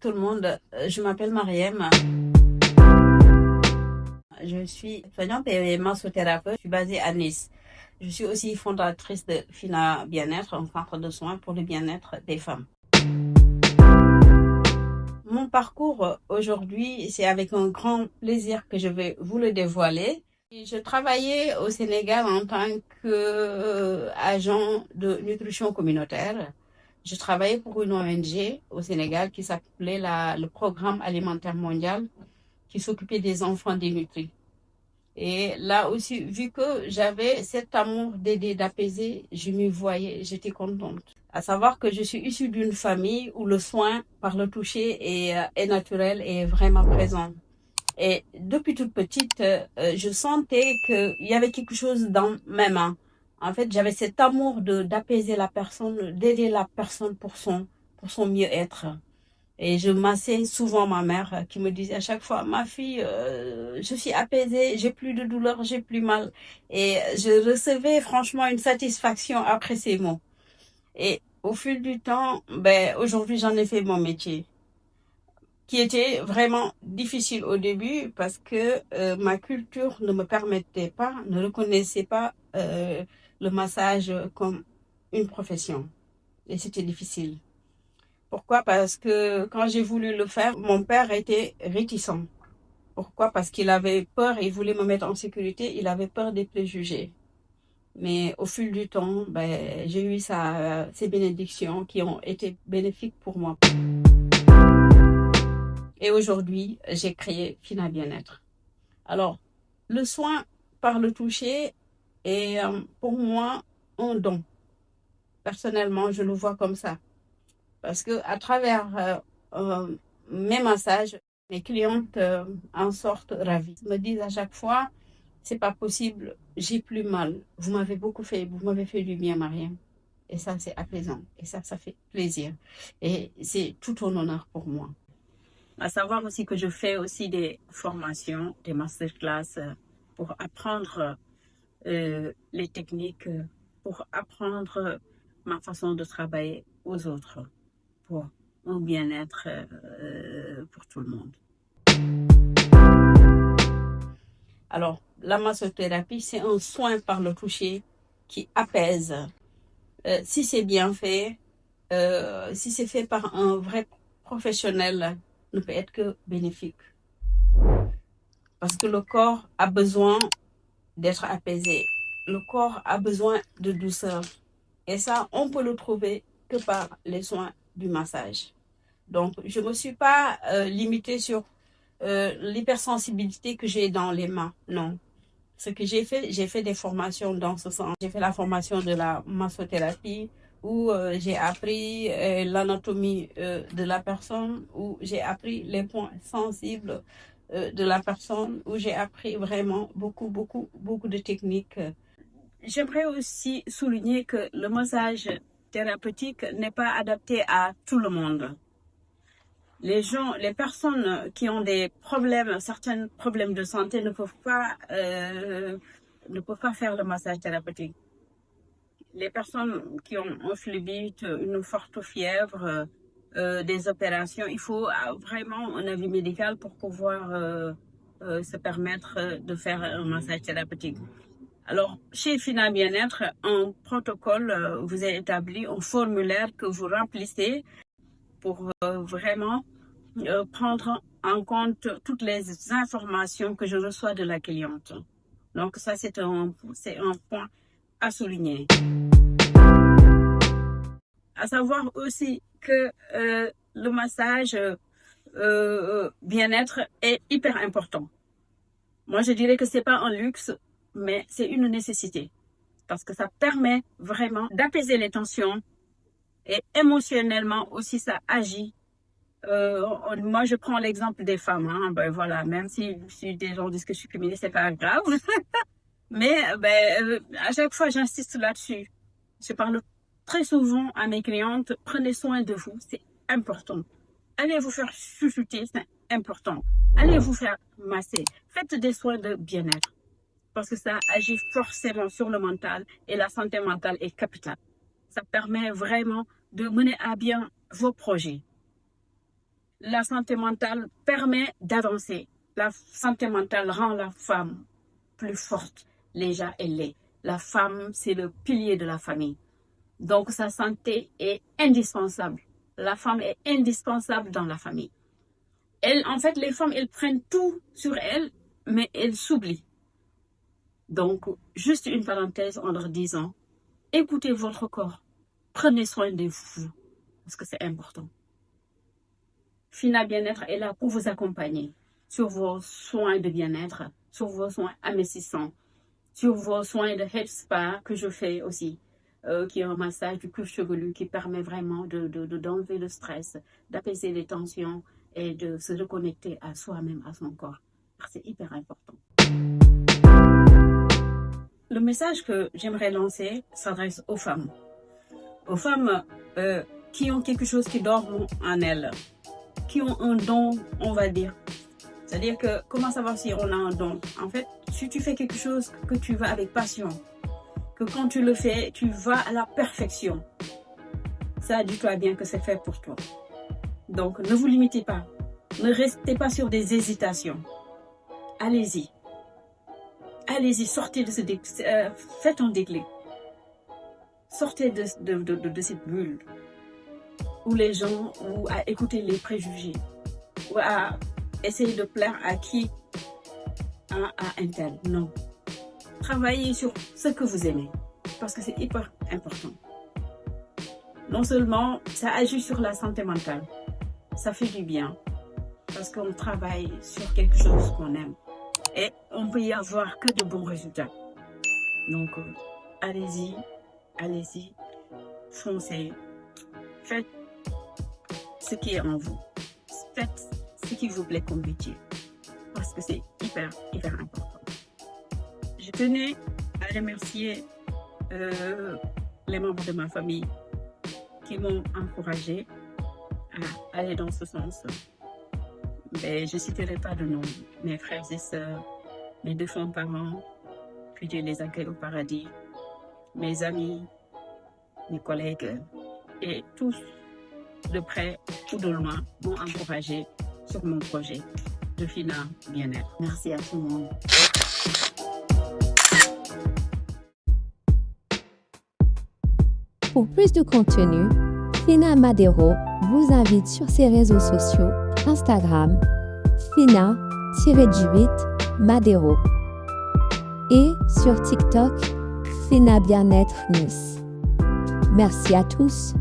tout le monde, je m'appelle Mariem. Je suis soignante et massothérapeute. Je suis basée à Nice. Je suis aussi fondatrice de FINA Bien-être, un centre de soins pour le bien-être des femmes. Mon parcours aujourd'hui, c'est avec un grand plaisir que je vais vous le dévoiler. Je travaillais au Sénégal en tant qu'agent de nutrition communautaire. Je travaillais pour une ONG au Sénégal qui s'appelait le Programme alimentaire mondial, qui s'occupait des enfants dénutris. Et là aussi, vu que j'avais cet amour d'aider, d'apaiser, je m'y voyais, j'étais contente. À savoir que je suis issue d'une famille où le soin par le toucher est naturel et est vraiment présent. Et depuis toute petite, je sentais qu'il y avait quelque chose dans mes mains. En fait, j'avais cet amour d'apaiser la personne, d'aider la personne pour son mieux-être. Et je massais souvent ma mère qui me disait à chaque fois, ma fille, je suis apaisée, j'ai plus de douleur, j'ai plus mal. Et je recevais franchement une satisfaction après ces mots. Et au fil du temps, aujourd'hui, j'en ai fait mon métier, qui était vraiment difficile au début parce que ma culture ne me permettait pas, ne reconnaissait pas le massage comme une profession. Et c'était difficile. Pourquoi? Parce que quand j'ai voulu le faire, mon père était réticent. Pourquoi? Parce qu'il avait peur, il voulait me mettre en sécurité, il avait peur des préjugés. Mais au fil du temps, j'ai eu ces bénédictions qui ont été bénéfiques pour moi. Et aujourd'hui, j'ai créé FINA Bien-être. Alors, le soin par le toucher est pour moi un don. Personnellement, je le vois comme ça. Parce que à travers mes massages, mes clientes en sortent ravies. Elles me disent à chaque fois, c'est pas possible, j'ai plus mal. Vous m'avez beaucoup fait, vous m'avez fait du bien, Mariem. Et ça, c'est apaisant. Et ça fait plaisir. Et c'est tout un honneur pour moi. À savoir aussi que je fais aussi des formations, des masterclass pour apprendre les techniques, pour apprendre ma façon de travailler aux autres, pour un bien-être pour tout le monde. Alors, la massothérapie, c'est un soin par le toucher qui apaise. Si c'est bien fait, si c'est fait par un vrai professionnel, ne peut être que bénéfique. Parce que le corps a besoin d'être apaisé. Le corps a besoin de douceur. Et ça, on peut le trouver que par les soins du massage. Donc, je ne me suis pas limitée sur l'hypersensibilité que j'ai dans les mains. Non. Ce que j'ai fait des formations dans ce sens. J'ai fait la formation de la massothérapie où j'ai appris l'anatomie de la personne, où j'ai appris les points sensibles de la personne, où j'ai appris vraiment beaucoup de techniques. J'aimerais aussi souligner que le massage thérapeutique n'est pas adapté à tout le monde. Les personnes qui ont des problèmes, certains problèmes de santé ne peuvent pas faire le massage thérapeutique. Les personnes qui ont un phlébite, une forte fièvre, des opérations, il faut vraiment un avis médical pour pouvoir se permettre de faire un massage thérapeutique. Alors, chez FINA Bien-être, un protocole vous est établi, un formulaire que vous remplissez pour vraiment prendre en compte toutes les informations que je reçois de la cliente. Donc ça, c'est un point à souligner. À savoir aussi que le massage bien-être est hyper important. Moi, je dirais que c'est pas un luxe, mais c'est une nécessité. Parce que ça permet vraiment d'apaiser les tensions et émotionnellement aussi, ça agit. Moi, je prends l'exemple des femmes. Hein. Voilà, même si des gens disent que je suis féministe, c'est pas grave. Mais à chaque fois, j'insiste là-dessus. Je parle très souvent à mes clientes, prenez soin de vous, c'est important. Allez vous faire chuchoter, c'est important. Allez vous faire masser. Faites des soins de bien-être. Parce que ça agit forcément sur le mental et la santé mentale est capitale. Ça permet vraiment de mener à bien vos projets. la santé mentale permet d'avancer. La santé mentale rend la femme plus forte. Déjà, elle l'est. La femme, c'est le pilier de la famille. Donc, sa santé est indispensable. La femme est indispensable dans la famille. En fait, les femmes, elles prennent tout sur elles, mais elles s'oublient. Donc, juste une parenthèse en leur disant, écoutez votre corps. Prenez soin de vous, parce que c'est important. Fina Bien-être est là pour vous accompagner sur vos soins de bien-être, sur vos soins amincissants, sur vos soins de head spa que je fais aussi, qui est un massage du cuir chevelu qui permet vraiment d'enlever le stress, d'apaiser les tensions et de se reconnecter à soi-même, à son corps. C'est hyper important. Le message que j'aimerais lancer s'adresse aux femmes. Aux femmes qui ont quelque chose qui dort en elles, qui ont un don, on va dire. C'est-à-dire que, comment savoir si on a un don? En fait, si tu fais quelque chose que tu vas avec passion, que quand tu le fais, tu vas à la perfection, ça, dis-toi bien que c'est fait pour toi. Donc, ne vous limitez pas. Ne restez pas sur des hésitations. Allez-y. Allez-y, sortez de ce faites un déclic. Sortez de cette bulle où les gens, ou à écouter les préjugés, ou à essayer de plaire à qui? À un tel. Non. Travaillez sur ce que vous aimez, parce que c'est hyper important. Non seulement ça agit sur la santé mentale, ça fait du bien, parce qu'on travaille sur quelque chose qu'on aime. Et on peut y avoir que de bons résultats. Donc, allez-y, allez-y, foncez, faites ce qui est en vous, faites ce qui vous plaît comme métier, parce que c'est hyper, hyper important. Je tenais à remercier les membres de ma famille qui m'ont encouragée à aller dans ce sens. Mais je ne citerai pas de nom, mes frères et sœurs, mes défunts parents, que Dieu les accueille au paradis, mes amis, mes collègues, et tous, de près ou de loin, m'ont encouragé sur mon projet de Fina Bien-être. Merci à tout le monde. Pour plus de contenu, Fina Madero vous invite sur ses réseaux sociaux Instagram, Fina-Madero et sur TikTok, Fina Bien-être Nice. Merci à tous.